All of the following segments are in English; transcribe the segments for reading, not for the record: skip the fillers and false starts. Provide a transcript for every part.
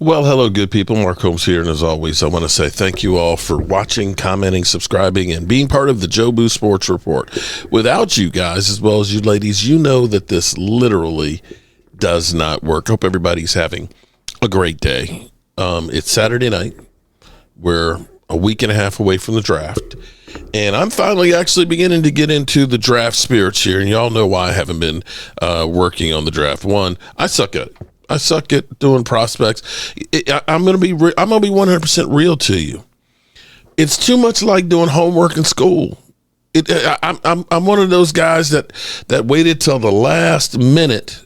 Well, hello, good people. Mark Holmes here, and as always, I want to say thank you all for watching, commenting, subscribing, and being part of the Joe Boo Sports Report. Without you guys, as well as you ladies, you know that this literally does not work. Hope everybody's having a great day. It's Saturday night. We're a week and a half away from the draft, and I'm finally actually beginning to get into the draft spirits here, and y'all know why I haven't been working on the draft. One, I suck at it. I suck at doing prospects. I'm gonna be 100% real to you. It's too much like doing homework in school. I'm one of those guys that waited till the last minute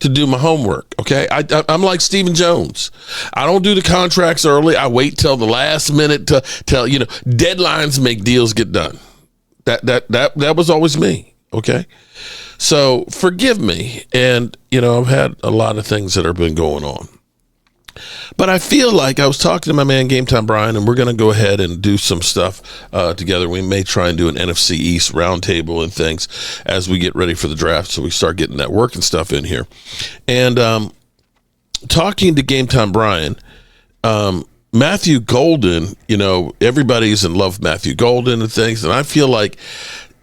to do my homework. Okay, I'm like Stephen Jones. I don't do the contracts early. I wait till the last minute to tell deadlines make deals get done. That was always me. Okay. So forgive me, and I've had a lot of things that have been going on, but I feel like I was talking to my man Game Time Brian, and we're going to go ahead and do some stuff together. We may try and do an NFC East roundtable and things as we get ready for the draft, so we start getting that work and stuff in here. And talking to Game Time Brian, Matthew Golden, everybody's in love with Matthew Golden and things, and I feel like,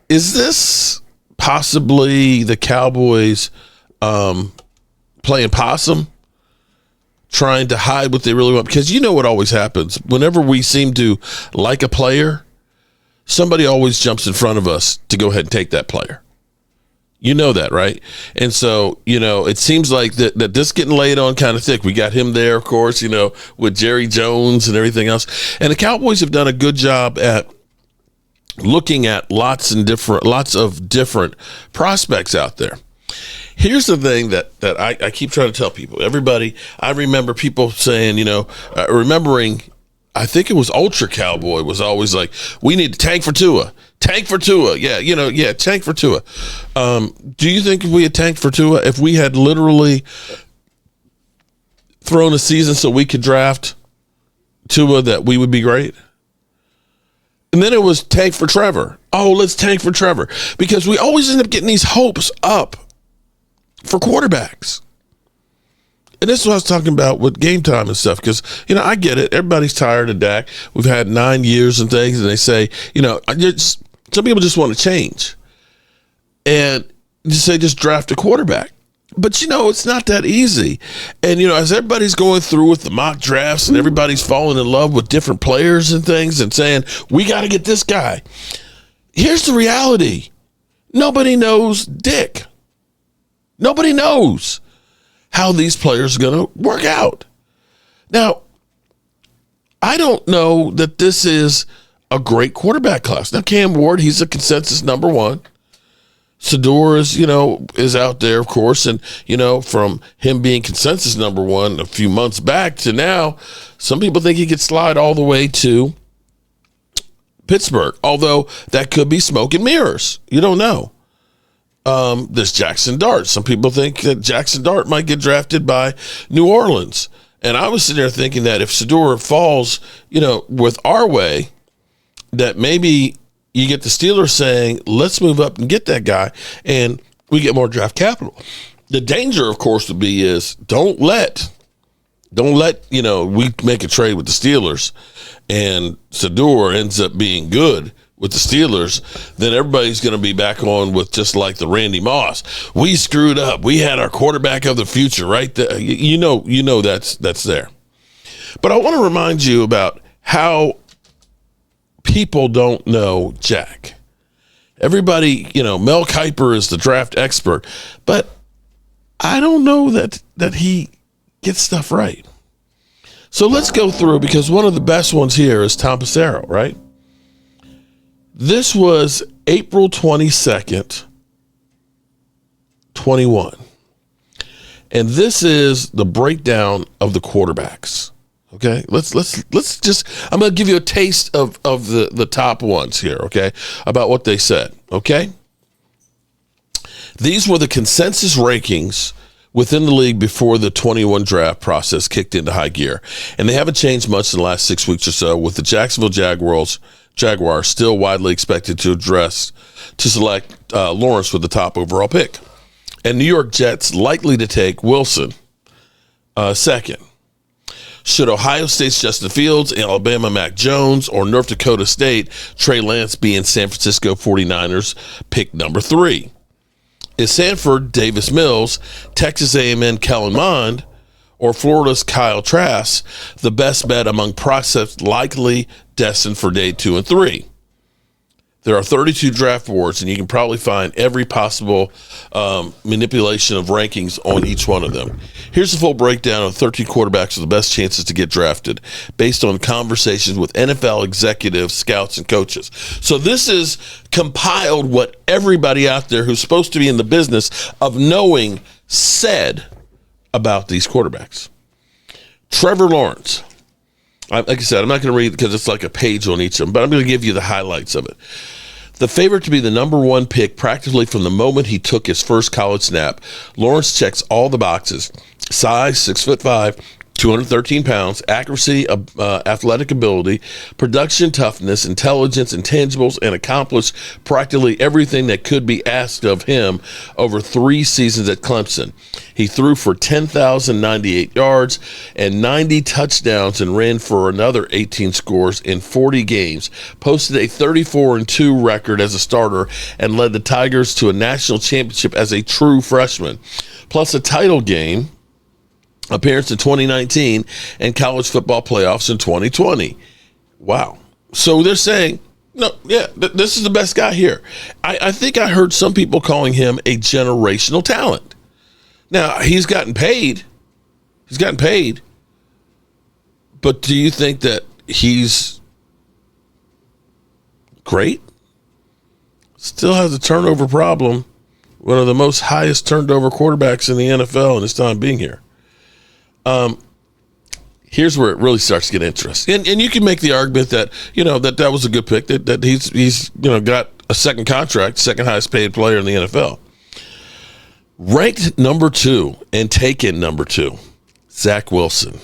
is this possibly the Cowboys playing possum, trying to hide what they really want? Because what always happens whenever we seem to like a player, somebody always jumps in front of us to go ahead and take that player. You know that, right? And so, it seems like that this getting laid on kind of thick. We got him there, of course, with Jerry Jones and everything else. And the Cowboys have done a good job at looking at lots of different prospects out there. Here's the thing that I keep trying to tell people. Everybody, I remember people saying, remembering, I think it was Ultra Cowboy was always like, we need to tank for Tua. Tank for Tua. Yeah, tank for Tua. Do you think if we had tanked for Tua, if we had literally thrown a season so we could draft Tua, that we would be great? And then it was tank for Trevor. Oh, let's tank for Trevor. Because we always end up getting these hopes up for quarterbacks. And this is what I was talking about with Game Time and stuff. Because, I get it. Everybody's tired of Dak. We've had 9 years and things. And they say, some people just want to change. And just draft a quarterback. But, it's not that easy. And, as everybody's going through with the mock drafts and everybody's falling in love with different players and things and saying, we got to get this guy. Here's the reality. Nobody knows Dick. Nobody knows how these players are going to work out. Now, I don't know that this is a great quarterback class. Now, Cam Ward, he's a consensus number one. Sador is out there, of course, and from him being consensus number one a few months back to now, some people think he could slide all the way to Pittsburgh, although that could be smoke and mirrors. You don't know. There's Jackson Dart. Some people think that Jackson Dart might get drafted by New Orleans, and I was sitting there thinking that if Sador falls, with our way, that maybe you get the Steelers saying, let's move up and get that guy, and we get more draft capital. The danger, of course, would be is don't let, we make a trade with the Steelers and Sador ends up being good with the Steelers, then everybody's going to be back on with just like the Randy Moss. We screwed up. We had our quarterback of the future right there. That's there. But I want to remind you about how people don't know Jack. Everybody, Mel Kiper is the draft expert, but I don't know that he gets stuff right. So let's go through, because one of the best ones here is Tom Passero, right? This was April 22nd, 21. And this is the breakdown of the quarterbacks. Okay, let's just, I'm going to give you a taste of the top ones here, okay, about what they said, okay? These were the consensus rankings within the league before the 21 draft process kicked into high gear. And they haven't changed much in the last 6 weeks or so, with the Jacksonville Jaguars still widely expected to select Lawrence with the top overall pick. And New York Jets likely to take Wilson second. Should Ohio State's Justin Fields, Alabama Mac Jones, or North Dakota State Trey Lance be in San Francisco 49ers pick number 3? Is Sanford Davis Mills, Texas A&M Kellen Mond, or Florida's Kyle Trask the best bet among prospects likely destined for day 2 and 3? There are 32 draft boards, and you can probably find every possible manipulation of rankings on each one of them. Here's the full breakdown of 13 quarterbacks with the best chances to get drafted based on conversations with NFL executives, scouts, and coaches. So this is compiled what everybody out there who's supposed to be in the business of knowing said about these quarterbacks. Trevor Lawrence. Like I said, I'm not going to read because it's like a page on each of them, but I'm going to give you the highlights of it. The favorite to be the number 1 pick practically from the moment he took his first college snap, Lawrence checks all the boxes. Size, 6'5", 213 pounds, accuracy, athletic ability, production, toughness, intelligence, intangibles, and accomplished practically everything that could be asked of him over 3 seasons at Clemson. He threw for 10,098 yards and 90 touchdowns and ran for another 18 scores in 40 games, posted a 34-2 record as a starter, and led the Tigers to a national championship as a true freshman, plus a title game appearance in 2019 and college football playoffs in 2020. Wow. So they're saying, no, yeah, this is the best guy here. I think I heard some people calling him a generational talent. Now, he's gotten paid. But do you think that he's great? Still has a turnover problem. One of the most highest turned over quarterbacks in the NFL in his time being here. Here's where it really starts to get interesting. And you can make the argument that, that was a good pick, that he's got a second contract, second highest paid player in the NFL. Ranked number 2 and taken number 2, Zach Wilson.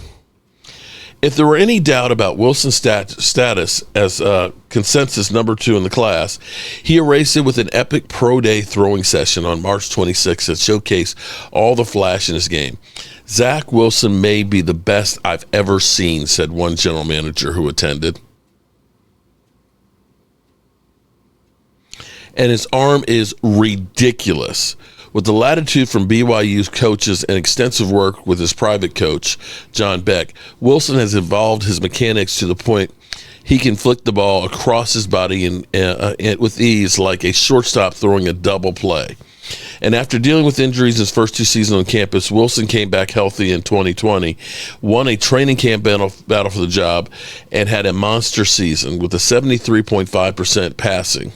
If there were any doubt about Wilson's status as consensus number 2 in the class, he erased it with an epic pro day throwing session on March 26th that showcased all the flash in his game. Zach Wilson may be the best I've ever seen, said one general manager who attended. And his arm is ridiculous. With the latitude from BYU's coaches and extensive work with his private coach, John Beck, Wilson has evolved his mechanics to the point he can flick the ball across his body and with ease like a shortstop throwing a double play. And after dealing with injuries his first 2 seasons on campus, Wilson came back healthy in 2020, won a training camp battle for the job, and had a monster season with a 73.5% passing.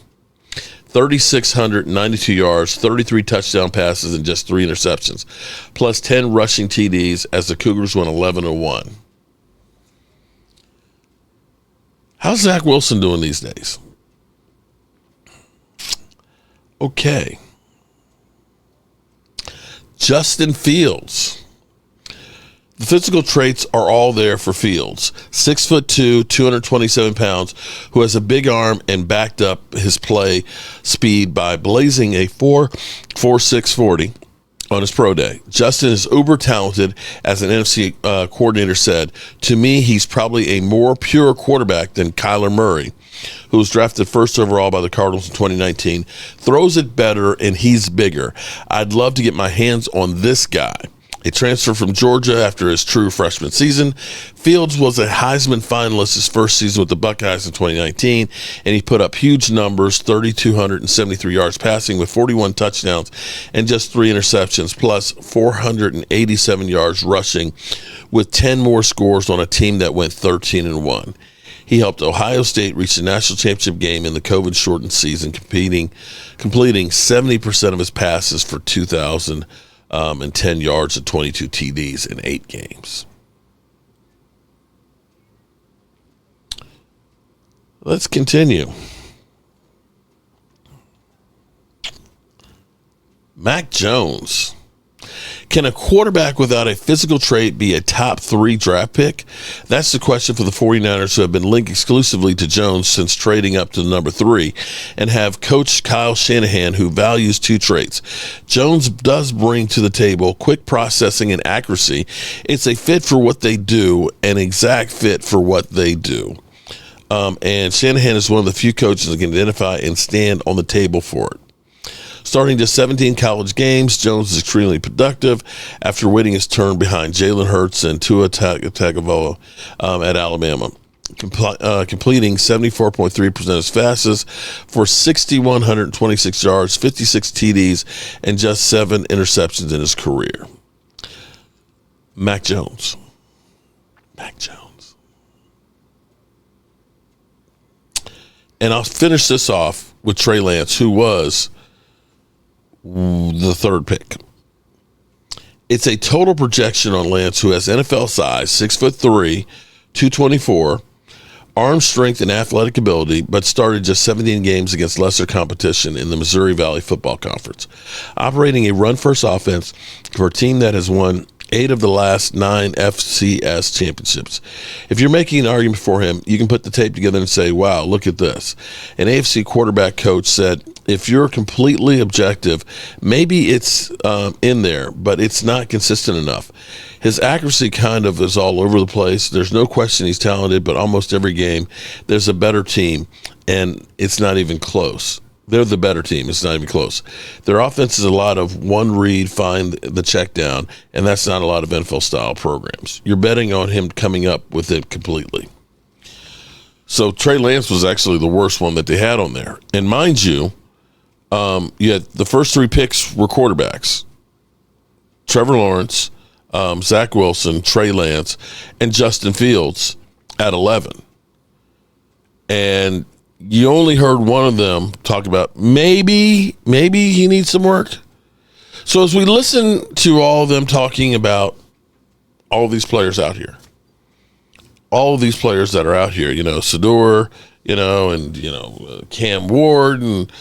3,692 yards, 33 touchdown passes, and just 3 interceptions, plus 10 rushing TDs as the Cougars went 11-1. How's Zach Wilson doing these days? Okay. Justin Fields. The physical traits are all there for Fields. 6'2", 227 pounds, who has a big arm and backed up his play speed by blazing a 4.46 40 on his pro day. Justin is uber talented, as an NFC coordinator said. To me, he's probably a more pure quarterback than Kyler Murray, who was drafted first overall by the Cardinals in 2019. Throws it better, and he's bigger. I'd love to get my hands on this guy. A transfer from Georgia after his true freshman season, Fields was a Heisman finalist his first season with the Buckeyes in 2019, and he put up huge numbers, 3,273 yards passing with 41 touchdowns and just 3 interceptions, plus 487 yards rushing with 10 more scores on a team that went 13-1. He helped Ohio State reach the national championship game in the COVID-shortened season, completing 70% of his passes for 2,010 yards and 22 TDs in 8 games. Let's continue. Mac Jones. Can a quarterback without a physical trait be a top 3 draft pick? That's the question for the 49ers, who have been linked exclusively to Jones since trading up to number 3, and have Coach Kyle Shanahan, who values 2 traits. Jones does bring to the table quick processing and accuracy. It's a fit for what they do, an exact fit for what they do. And Shanahan is one of the few coaches that can identify and stand on the table for it. Starting just 17 college games, Jones is extremely productive after waiting his turn behind Jalen Hurts and Tua Tagovailoa at Alabama, completing 74.3% of his passes for 6,126 yards, 56 TDs, and just 7 interceptions in his career. Mac Jones. And I'll finish this off with Trey Lance, who was the 3rd pick. It's a total projection on Lance, who has NFL size, 6'3", 224, arm strength and athletic ability, but started just 17 games against lesser competition in the Missouri Valley Football Conference, operating a run-first offense for a team that has won 8 of the last 9 FCS championships. If you're making an argument for him, you can put the tape together and say, wow, look at this. An AFC quarterback coach said, if you're completely objective, maybe it's in there, but it's not consistent enough. His accuracy kind of is all over the place. There's no question he's talented, but almost every game there's a better team, and it's not even close. They're the better team. It's not even close. Their offense is a lot of one read, find the check down, and that's not a lot of NFL-style programs. You're betting on him coming up with it completely. So Trey Lance was actually the worst one that they had on there. And mind you, you had the first 3 picks were quarterbacks. Trevor Lawrence, Zach Wilson, Trey Lance, and Justin Fields at 11. And you only heard one of them talk about maybe he needs some work. So as we listen to all of them talking about all these players out here, all of these players that are out here, Sador, and, Cam Ward and,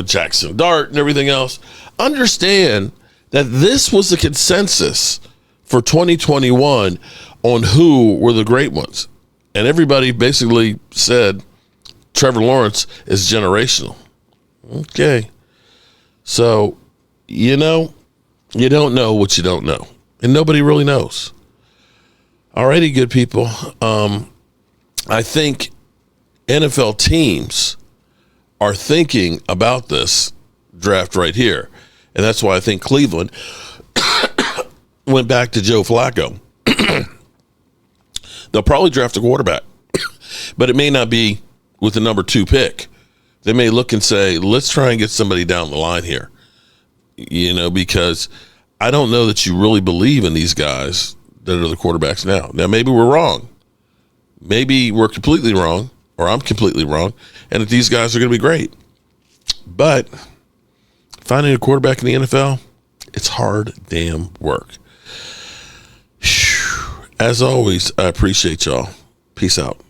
Jackson Dart and everything else, understand that this was the consensus for 2021 on who were the great ones. And everybody basically said Trevor Lawrence is generational. Okay. So, you don't know what you don't know. And nobody really knows. Alrighty, good people. I think NFL teams are thinking about this draft right here. And that's why I think Cleveland went back to Joe Flacco. They'll probably draft a quarterback, but it may not be with the number 2 pick. They may look and say, let's try and get somebody down the line here, because I don't know that you really believe in these guys that are the quarterbacks now. Now, maybe we're wrong. Maybe we're completely wrong, or I'm completely wrong, and that these guys are going to be great. But finding a quarterback in the NFL, it's hard damn work. As always, I appreciate y'all. Peace out.